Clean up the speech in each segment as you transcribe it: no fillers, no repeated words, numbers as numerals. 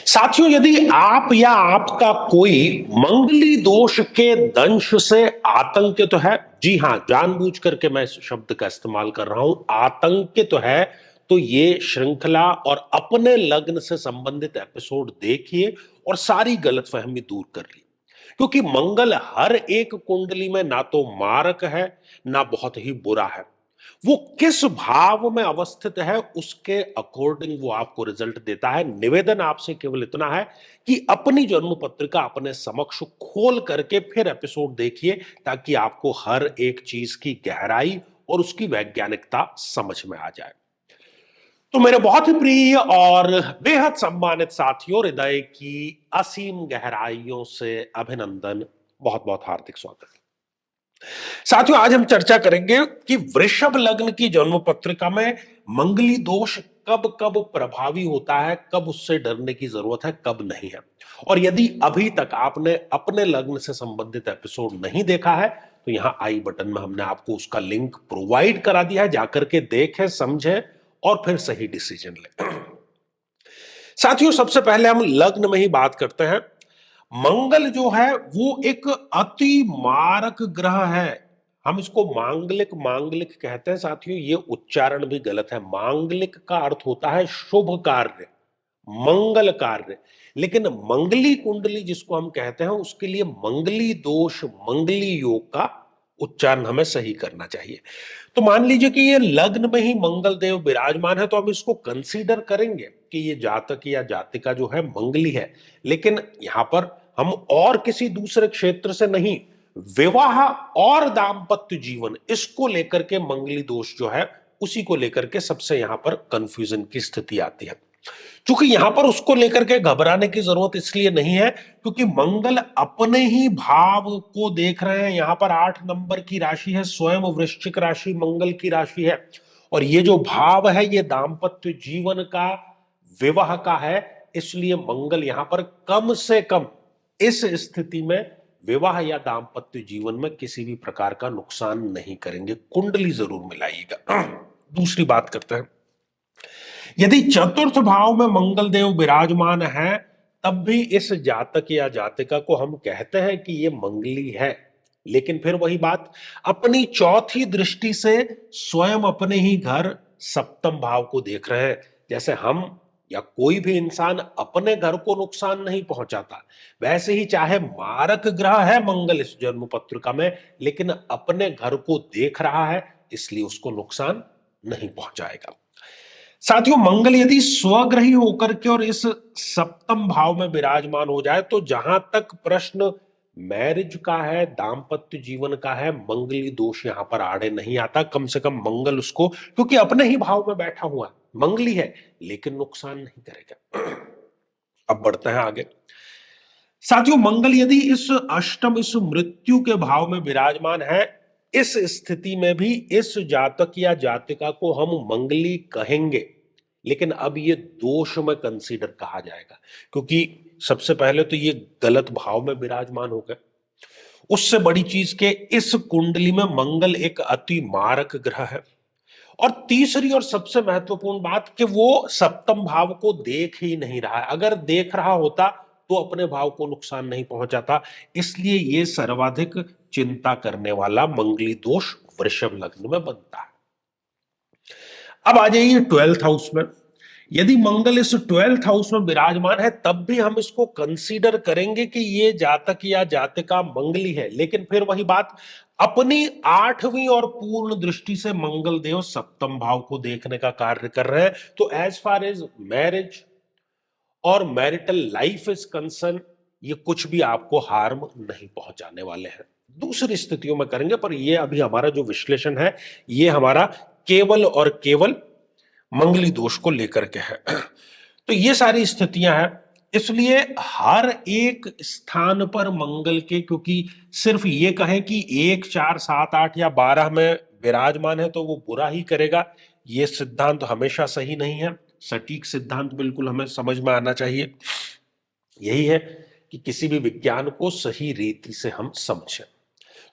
साथियों, यदि आप या आपका कोई मंगली दोष के दंश से आतंकित है, जी हां, जानबूझ करके मैं इस शब्द का इस्तेमाल कर रहा हूं, आतंकित है, तो ये श्रृंखला और अपने लग्न से संबंधित एपिसोड देखिए और सारी गलतफहमी दूर कर ली। क्योंकि मंगल हर एक कुंडली में ना तो मारक है, ना बहुत ही बुरा है। वो किस भाव में अवस्थित है उसके अकॉर्डिंग वो आपको रिजल्ट देता है। निवेदन आपसे केवल इतना है कि अपनी जन्म पत्रिका अपने समक्ष खोल करके फिर एपिसोड देखिए, ताकि आपको हर एक चीज की गहराई और उसकी वैज्ञानिकता समझ में आ जाए। तो मेरे बहुत ही प्रिय और बेहद सम्मानित साथियों, हृदय की असीम गहराइयों से अभिनंदन, बहुत बहुत हार्दिक स्वागत। साथियों, आज हम चर्चा करेंगे कि वृषभ लग्न की जन्म पत्रिका में मंगली दोष कब कब प्रभावी होता है, कब उससे डरने की जरूरत है, कब नहीं है। और यदि अभी तक आपने अपने लग्न से संबंधित एपिसोड नहीं देखा है, तो यहां आई बटन में हमने आपको उसका लिंक प्रोवाइड करा दिया है, जाकर के देखें, समझें और फिर सही डिसीजन लें। साथियों, सबसे पहले हम लग्न में ही बात करते हैं। मंगल जो है वो एक अति मारक ग्रह है। हम इसको मांगलिक मांगलिक कहते हैं साथियों, ये उच्चारण भी गलत है। मांगलिक का अर्थ होता है शुभ कार्य, मंगल कार्य। लेकिन मंगली कुंडली जिसको हम कहते हैं, उसके लिए मंगली दोष, मंगली योग का उच्चारण हमें सही करना चाहिए। तो मान लीजिए कि ये लग्न में ही मंगल देव विराजमान है, तो हम इसको कंसीडर करेंगे कि ये जातक या जातिका जो है मंगली है। लेकिन यहां पर हम और किसी दूसरे क्षेत्र से नहीं, विवाह और दाम्पत्य जीवन, इसको लेकर के मंगली दोष जो है उसी को लेकर के सबसे यहां पर कंफ्यूजन की स्थिति आती है। क्योंकि यहां पर उसको लेकर के घबराने की जरूरत इसलिए नहीं है क्योंकि मंगल अपने ही भाव को देख रहे हैं। यहां पर 8 नंबर की राशि है, स्वयं वृश्चिक राशि मंगल की राशि है। और ये जो भाव है ये दाम्पत्य जीवन का, विवाह का है। इसलिए मंगल यहां पर कम से कम इस स्थिति में विवाह या दाम्पत्य जीवन में किसी भी प्रकार का नुकसान नहीं करेंगे। कुंडली जरूर मिलाइएगा। दूसरी बात करते हैं, यदि चतुर्थ भाव में मंगल देव विराजमान है, तब भी इस जातक या जातिका को हम कहते हैं कि ये मंगली है। लेकिन फिर वही बात, अपनी चौथी दृष्टि से स्वयं अपने ही घर सप्तम भाव को देख रहे हैं। जैसे हम या कोई भी इंसान अपने घर को नुकसान नहीं पहुंचाता, वैसे ही चाहे मारक ग्रह है मंगल इस जन्म पत्रिका में, लेकिन अपने घर को देख रहा है, इसलिए उसको नुकसान नहीं पहुंचाएगा। साथियों, मंगल यदि स्वग्रही होकर के और इस सप्तम भाव में विराजमान हो जाए, तो जहां तक प्रश्न मैरिज का है, दाम्पत्य जीवन का है, मंगली दोष यहां पर आड़े नहीं आता। कम से कम मंगल उसको, क्योंकि अपने ही भाव में बैठा हुआ है, मंगली है, लेकिन नुकसान नहीं करेगा। अब बढ़ते हैं आगे। साथियों, मंगल यदि इस अष्टम, इस मृत्यु के भाव में विराजमान है, इस स्थिति में भी इस जातक या जातिका को हम मंगली कहेंगे। लेकिन अब ये दोष में कंसीडर कहा जाएगा, क्योंकि सबसे पहले तो ये गलत भाव में विराजमान हो गए। उससे बड़ी चीज के इस कुंडली में मंगल एक अति मारक ग्रह है। और तीसरी और सबसे महत्वपूर्ण बात कि वो सप्तम भाव को देख ही नहीं रहा है। अगर देख रहा होता तो अपने भाव को नुकसान नहीं पहुंचाता। इसलिए ये सर्वाधिक चिंता करने वाला मंगली दोष वृषभ लग्न में बनता है। अब आ जाइए 12th हाउस में। यदि मंगल इस 12th हाउस में विराजमान है, तब भी हम इसको कंसीडर करेंगे कि ये जातक या जातिका मंगली है। लेकिन फिर वही बात, अपनी 8वीं और पूर्ण दृष्टि से मंगल देव सप्तम भाव को देखने का कार्य कर रहे हैं। तो एज फार एज मैरिज और मैरिटल लाइफ इज कंसर्न, ये कुछ भी आपको हार्म नहीं पहुंचाने वाले हैं। दूसरी स्थितियों में करेंगे, पर ये अभी हमारा जो विश्लेषण है ये हमारा केवल और केवल मंगली दोष को लेकर के है। तो ये सारी स्थितियां हैं। इसलिए हर एक स्थान पर मंगल के, क्योंकि सिर्फ ये कहें कि 1, 4, 7, 8 या 12 में विराजमान है तो वो बुरा ही करेगा, ये सिद्धांत हमेशा सही नहीं है। सटीक सिद्धांत बिल्कुल हमें समझ में आना चाहिए। यही है कि किसी भी विज्ञान को सही रीति से हम समझें।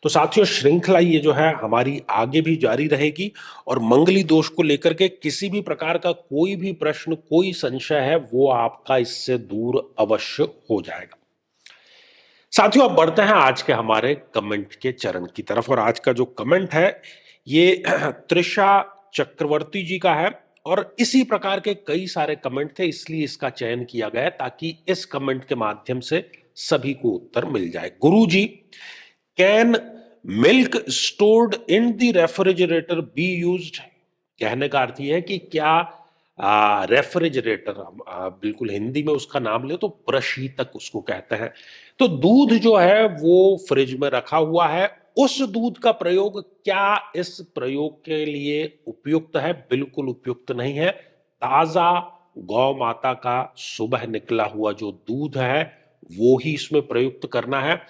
तो साथियों, श्रृंखला ये जो है हमारी आगे भी जारी रहेगी और मंगली दोष को लेकर के किसी भी प्रकार का कोई भी प्रश्न, कोई संशय है, वो आपका इससे दूर अवश्य हो जाएगा। साथियों, अब बढ़ते हैं आज के हमारे कमेंट के चरण की तरफ और आज का जो कमेंट है ये त्रिशा चक्रवर्ती जी का है और इसी प्रकार के कई सारे कमेंट थे, इसलिए इसका चयन किया गया ताकि इस कमेंट के माध्यम से सभी को उत्तर मिल जाए। गुरुजी, can milk stored in the refrigerator be used? कहने का अर्थ यह है कि क्या रेफ्रिजरेटर, बिल्कुल हिंदी में उसका नाम ले तो प्रशीतक उसको कहते हैं, तो दूध जो है वो फ्रिज में रखा हुआ है, उस दूध का प्रयोग क्या इस प्रयोग के लिए उपयुक्त है? बिल्कुल उपयुक्त नहीं है। ताजा गौ माता का सुबह निकला हुआ जो दूध है वो ही इसमें प्रयुक्त करना है।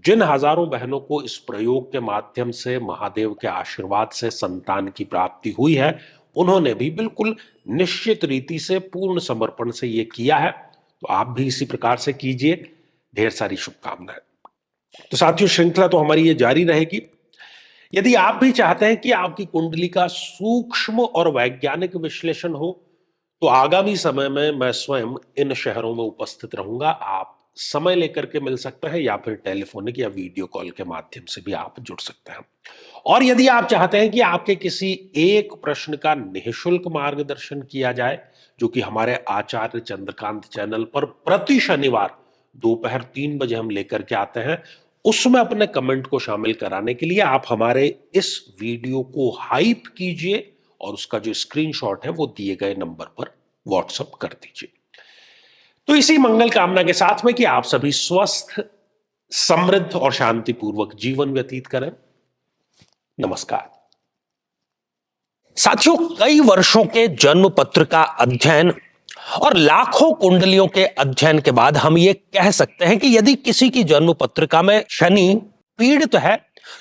जिन हजारों बहनों को इस प्रयोग के माध्यम से महादेव के आशीर्वाद से संतान की प्राप्ति हुई है, उन्होंने भी बिल्कुल निश्चित रीति से पूर्ण समर्पण से ये किया है, तो आप भी इसी प्रकार से कीजिए। ढेर सारी शुभकामनाएं। तो साथियों, श्रृंखला तो हमारी ये जारी रहेगी। यदि आप भी चाहते हैं कि आपकी कुंडली का सूक्ष्म और वैज्ञानिक विश्लेषण हो, तो आगामी समय में मैं स्वयं इन शहरों में उपस्थित रहूंगा। आप समय लेकर के मिल सकते हैं या फिर टेलीफोनिक या वीडियो कॉल के माध्यम से भी आप जुड़ सकते हैं। और यदि आप चाहते हैं कि आपके किसी एक प्रश्न का निःशुल्क मार्गदर्शन किया जाए, जो कि हमारे आचार्य चंद्रकांत चैनल पर प्रति शनिवार दोपहर 3 बजे हम लेकर के आते हैं, उसमें अपने कमेंट को शामिल कराने के लिए आप हमारे इस वीडियो को हाइप कीजिए और उसका जो स्क्रीनशॉट है वो दिए गए नंबर पर व्हाट्सएप कर दीजिए। तो इसी मंगल कामना के साथ में कि आप सभी स्वस्थ, समृद्ध और शांतिपूर्वक जीवन व्यतीत करें। नमस्कार। साथियों, कई वर्षों के जन्म पत्र का अध्ययन और लाखों कुंडलियों के अध्ययन के बाद हम ये कह सकते हैं कि यदि किसी की जन्म पत्रिका में शनि पीड़ित है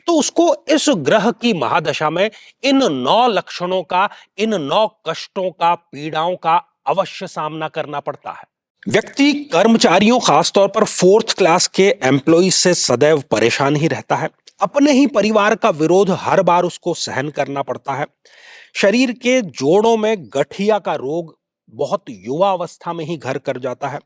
तो उसको इस ग्रह की महादशा में इन 9 लक्षणों का, इन 9 कष्टों का, पीड़ाओं का अवश्य सामना करना पड़ता है। व्यक्ति कर्मचारियों, खासतौर पर 4th क्लास के एम्प्लॉय से सदैव परेशान ही रहता है। अपने ही परिवार का विरोध हर बार उसको सहन करना पड़ता है। शरीर के जोड़ों में गठिया का रोग बहुत युवा अवस्था में ही घर कर जाता है।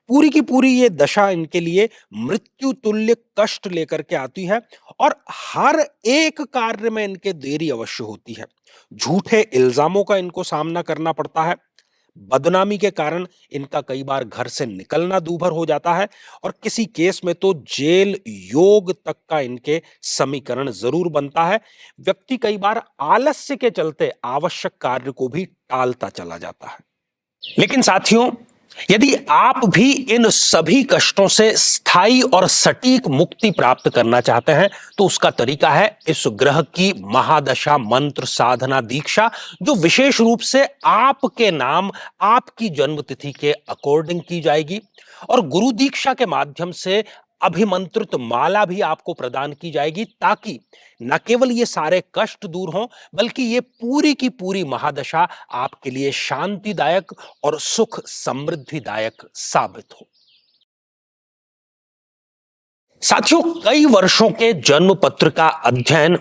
पूरी की पूरी ये दशा इनके लिए मृत्यु तुल्य कष्ट लेकर के आती है और हर एक कार्य में इनके देरी अवश्य होती है। झूठे इल्जामों का इनको सामना करना पड़ता है। बदनामी के कारण इनका कई बार घर से निकलना दूभर हो जाता है और किसी केस में तो जेल योग तक का इनके समीकरण जरूर बनता है। व्यक्ति कई बार आलस्य के चलते आवश्यक कार्य को भी टालता चला जाता है। लेकिन साथियों, यदि आप भी इन सभी कष्टों से स्थायी और सटीक मुक्ति प्राप्त करना चाहते हैं तो उसका तरीका है इस ग्रह की महादशा मंत्र साधना दीक्षा, जो विशेष रूप से आपके नाम, आपकी जन्मतिथि के अकॉर्डिंग की जाएगी और गुरु दीक्षा के माध्यम से अभिमंत्रित माला भी आपको प्रदान की जाएगी, ताकि न केवल ये सारे कष्ट दूर हों बल्कि ये पूरी की पूरी महादशा आपके लिए शांतिदायक और सुख समृद्धिदायक साबित हो। साथियों, कई वर्षों के जन्म पत्र का अध्ययन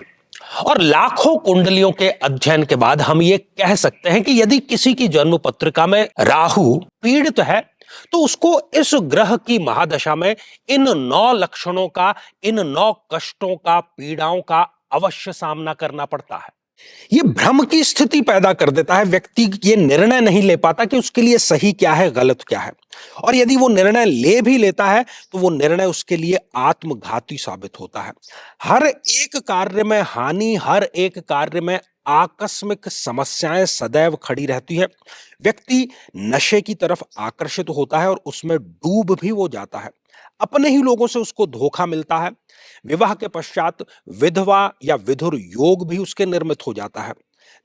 और लाखों कुंडलियों के अध्ययन के बाद हम ये कह सकते हैं कि यदि किसी की जन्म पत्रिका में राहु पीड़ित है तो उसको इस ग्रह की महादशा में इन 9 लक्षणों का, इन 9 कष्टों का, पीड़ाओं का अवश्य सामना करना पड़ता है। ये भ्रम की स्थिति पैदा कर देता है। व्यक्ति ये निर्णय नहीं ले पाता कि उसके लिए सही क्या है, गलत क्या है, और यदि वो निर्णय ले भी लेता है तो वो निर्णय उसके लिए आत्मघाती साबित होता है। हर एक कार्य में हानि, हर एक कार्य में आकस्मिक समस्याएं सदैव खड़ी रहती है। व्यक्ति नशे की तरफ आकर्षित होता है और उसमें डूब भी वो जाता है। अपने ही लोगों से उसको धोखा मिलता है। विवाह के पश्चात विधवा या विधुर योग भी उसके निर्मित हो जाता है।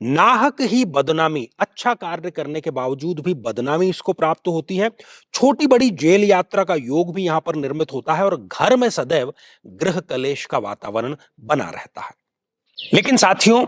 नाहक ही बदनामी, अच्छा कार्य करने के बावजूद भी बदनामी इसको प्राप्त होती है। छोटी बड़ी जेल यात्रा का योग भी यहां पर निर्मित होता है और घर में सदैव गृह कलेश का वातावरण बना रहता है। लेकिन साथियों,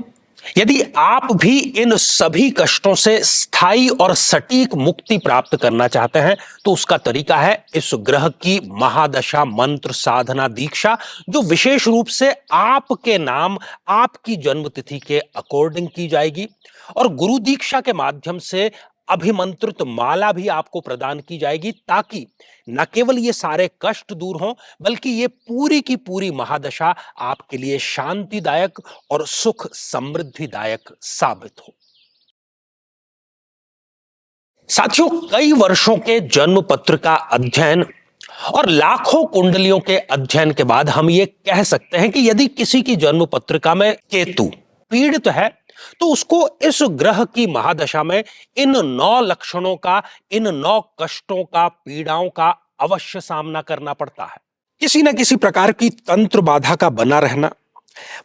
यदि आप भी इन सभी कष्टों से स्थायी और सटीक मुक्ति प्राप्त करना चाहते हैं तो उसका तरीका है इस ग्रह की महादशा मंत्र साधना दीक्षा, जो विशेष रूप से आपके नाम, आपकी जन्मतिथि के अकॉर्डिंग की जाएगी। और गुरु दीक्षा के माध्यम से अभिमंत्रित माला भी आपको प्रदान की जाएगी, ताकि न केवल ये सारे कष्ट दूर हों, बल्कि ये पूरी की पूरी महादशा आपके लिए शांतिदायक और सुख समृद्धिदायक साबित हो। साथियों, कई वर्षों के जन्म पत्र का अध्ययन और लाखों कुंडलियों के अध्ययन के बाद हम ये कह सकते हैं कि यदि किसी की जन्म पत्रिका में केतु पीड़ित है तो उसको इस ग्रह की महादशा में इन 9 लक्षणों का, इन 9 कष्टों का, पीड़ाओं का अवश्य सामना करना पड़ता है। किसी न किसी प्रकार की तंत्र बाधा का बना रहना,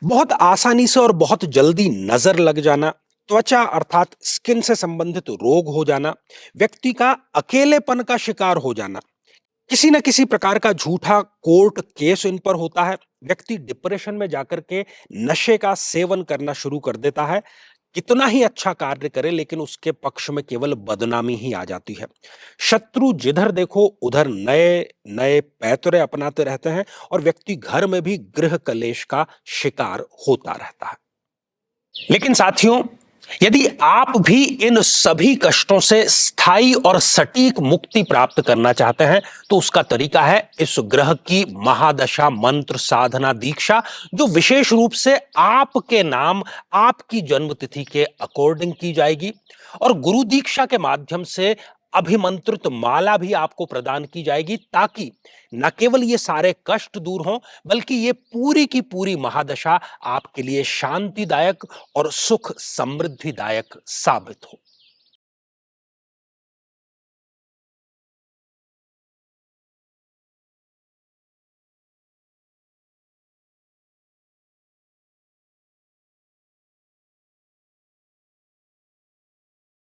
बहुत आसानी से और बहुत जल्दी नजर लग जाना, त्वचा अर्थात स्किन से संबंधित रोग हो जाना, व्यक्ति का अकेलेपन का शिकार हो जाना, किसी न किसी प्रकार का झूठा कोर्ट केस इन पर होता है, व्यक्ति डिप्रेशन में जाकर के नशे का सेवन करना शुरू कर देता है, कितना ही अच्छा कार्य करे लेकिन उसके पक्ष में केवल बदनामी ही आ जाती है। शत्रु जिधर देखो उधर नए नए पैतरे अपनाते रहते हैं और व्यक्ति घर में भी गृह कलेश का शिकार होता रहता है। लेकिन साथियों, यदि आप भी इन सभी कष्टों से स्थायी और सटीक मुक्ति प्राप्त करना चाहते हैं तो उसका तरीका है इस ग्रह की महादशा मंत्र साधना दीक्षा, जो विशेष रूप से आपके नाम, आपकी जन्मतिथि के अकॉर्डिंग की जाएगी। और गुरु दीक्षा के माध्यम से अभिमंत्रित माला भी आपको प्रदान की जाएगी, ताकि न केवल ये सारे कष्ट दूर हों, बल्कि ये पूरी की पूरी महादशा आपके लिए शांतिदायक और सुख समृद्धिदायक साबित हो।